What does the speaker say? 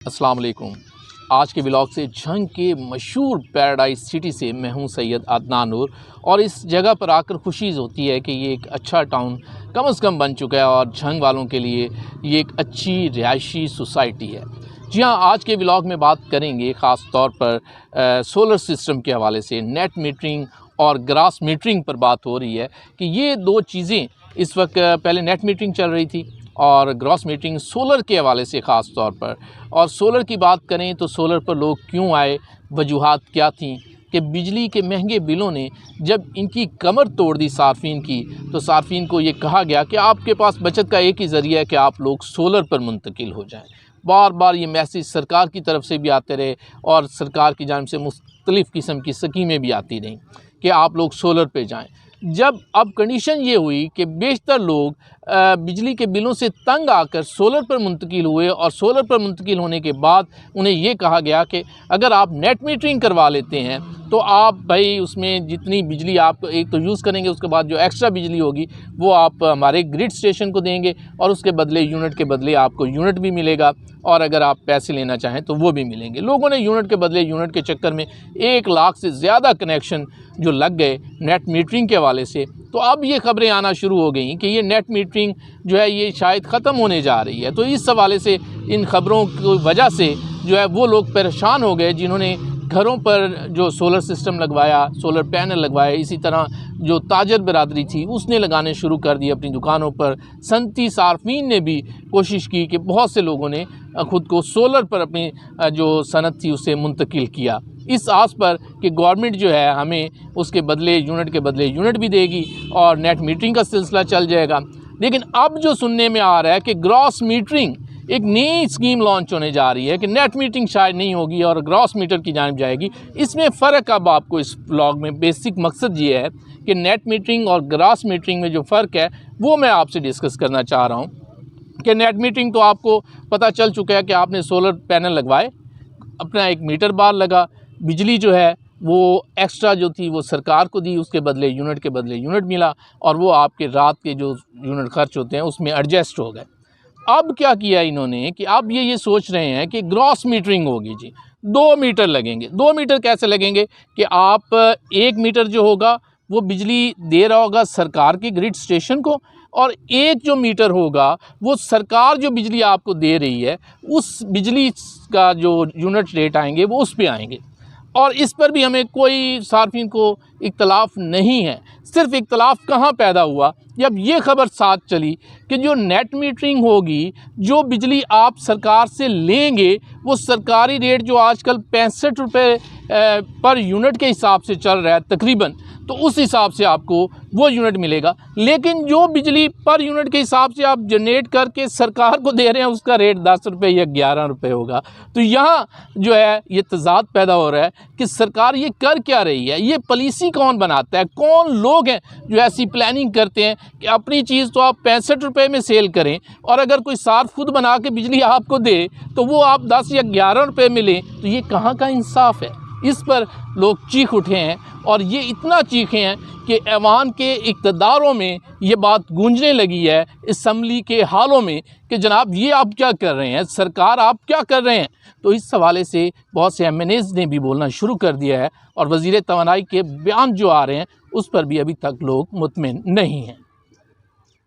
अस्सलाम वालेकुम। आज के व्लॉग से झंग के मशहूर पैराडाइज सिटी से मैं हूं सैयद अदनान नूर और इस जगह पर आकर खुशी होती है कि ये एक अच्छा टाउन कम से कम बन चुका है और झंग वालों के लिए ये एक अच्छी रिहायशी सोसाइटी है। जी हाँ, आज के व्लॉग में बात करेंगे ख़ास तौर पर सोलर सिस्टम के हवाले से नेट मीटरिंग और ग्रास मीटरिंग पर बात हो रही है कि ये दो चीज़ें इस वक्त पहले नेट मीटरिंग चल रही थी और ग्रॉस मीटरिंग सोलर के हवाले से ख़ास तौर पर। और सोलर की बात करें तो सोलर पर लोग क्यों आए, वजूहात क्या थीं कि बिजली के महंगे बिलों ने जब इनकी कमर तोड़ दी सार्फिन की, तो सार्फिन को ये कहा गया कि आपके पास बचत का एक ही ज़रिया है कि आप लोग सोलर पर मुंतकिल हो जाएं। बार बार ये मैसेज सरकार की तरफ से भी आते रहे और सरकार की जानिब से मुख्तलिफ़ किस्म की स्कीमें भी आती रहीं कि आप लोग सोलर पे जाएं। जब अब कंडीशन ये हुई कि बेशतर लोग बिजली के बिलों से तंग आकर सोलर पर मुंतकिल हुए और सोलर पर मुंतकिल होने के बाद उन्हें ये कहा गया कि अगर आप नेट मीटरिंग करवा लेते हैं तो आप भाई उसमें जितनी बिजली आप एक तो यूज़ करेंगे, उसके बाद जो एक्स्ट्रा बिजली होगी वो आप हमारे ग्रिड स्टेशन को देंगे और उसके बदले यूनिट के बदले आपको यूनिट भी मिलेगा और अगर आप पैसे लेना चाहें तो वो भी मिलेंगे। लोगों ने यूनिट के बदले यूनिट के चक्कर में 1 लाख से ज़्यादा कनेक्शन जो लग गए नेट मीटरिंग के हवाले से। तो अब ये ख़बरें आना शुरू हो गई कि ये नेट मीटरिंग जो है ये शायद ख़त्म होने जा रही है। तो इस हवाले से इन ख़बरों की वजह से जो है वो लोग परेशान हो गए जिन्होंने घरों पर जो सोलर सिस्टम लगवाया, सोलर पैनल लगवाए, इसी तरह जो ताजर बिरादरी थी उसने लगाने शुरू कर दिए अपनी दुकानों पर। सनती सार्फिन ने भी कोशिश की कि बहुत से लोगों ने ख़ुद को सोलर पर अपनी जो सनत थी उसे मुंतकिल किया, इस आस पर कि गवर्नमेंट जो है हमें उसके बदले यूनिट के बदले यूनिट भी देगी और नेट मीटरिंग का सिलसिला चल जाएगा। लेकिन अब जो सुनने में आ रहा है कि ग्रॉस मीटरिंग एक नई स्कीम लॉन्च होने जा रही है कि नेट मीटरिंग शायद नहीं होगी और ग्रॉस मीटर की जानिब जाएगी। इसमें फ़र्क अब आपको इस ब्लॉग में बेसिक मकसद ये है कि नेट मीटरिंग और ग्रॉस मीटरिंग में जो फ़र्क है वो मैं आपसे डिस्कस करना चाह रहा हूँ। कि नेट मीटरिंग तो आपको पता चल चुका है कि आपने सोलर पैनल लगवाए, अपना एक मीटर बार लगा, बिजली जो है वो एक्स्ट्रा जो थी वो सरकार को दी, उसके बदले यूनिट मिला और वो आपके रात के जो यूनिट खर्च होते हैं उसमें एडजस्ट हो गए। अब क्या किया इन्होंने कि अब ये सोच रहे हैं कि ग्रॉस मीटरिंग होगी जी, 2 मीटर लगेंगे। 2 मीटर कैसे लगेंगे कि आप 1 मीटर जो होगा वो बिजली दे रहा होगा सरकार के ग्रिड स्टेशन को और एक जो मीटर होगा वो सरकार जो बिजली आपको दे रही है उस बिजली का जो यूनिट रेट आएंगे वो उस पे आएंगे। और इस पर भी हमें कोई सार्फिन को इख्तलाफ नहीं है। सिर्फ इख्तलाफ कहाँ पैदा हुआ जब ये खबर साथ चली कि जो नेट मीटरिंग होगी, जो बिजली आप सरकार से लेंगे वो सरकारी रेट जो आजकल 65 रुपये पर यूनिट के हिसाब से चल रहा है तकरीबन, तो उस हिसाब से आपको वो यूनिट मिलेगा। लेकिन जो बिजली पर यूनिट के हिसाब से आप जनरेट करके सरकार को दे रहे हैं उसका रेट 10 रुपये या 11 रुपये होगा। तो यहाँ जो है ये तज़ाद पैदा हो रहा है कि सरकार ये कर क्या रही है, ये पॉलिसी कौन बनाता है, कौन लोग हैं जो ऐसी प्लानिंग करते हैं कि अपनी चीज़ तो आप 65 रुपये में सेल करें और अगर कोई सार्फ खुद बना के बिजली आपको दे तो वो आप 10 या 11 रुपये में लें। तो ये कहाँ का इंसाफ है। इस पर लोग चीख उठे हैं और ये इतना चीखे हैं कि ऐवान के इक़्तिदारों में ये बात गूंजने लगी है, असम्बली के हालों में, कि जनाब ये आप क्या कर रहे हैं, सरकार आप क्या कर रहे हैं। तो इस हवाले से बहुत से MNAs ने भी बोलना शुरू कर दिया है और वज़ीर तवानाई के बयान जो आ रहे हैं उस पर भी अभी तक लोग मुतमिन नहीं हैं।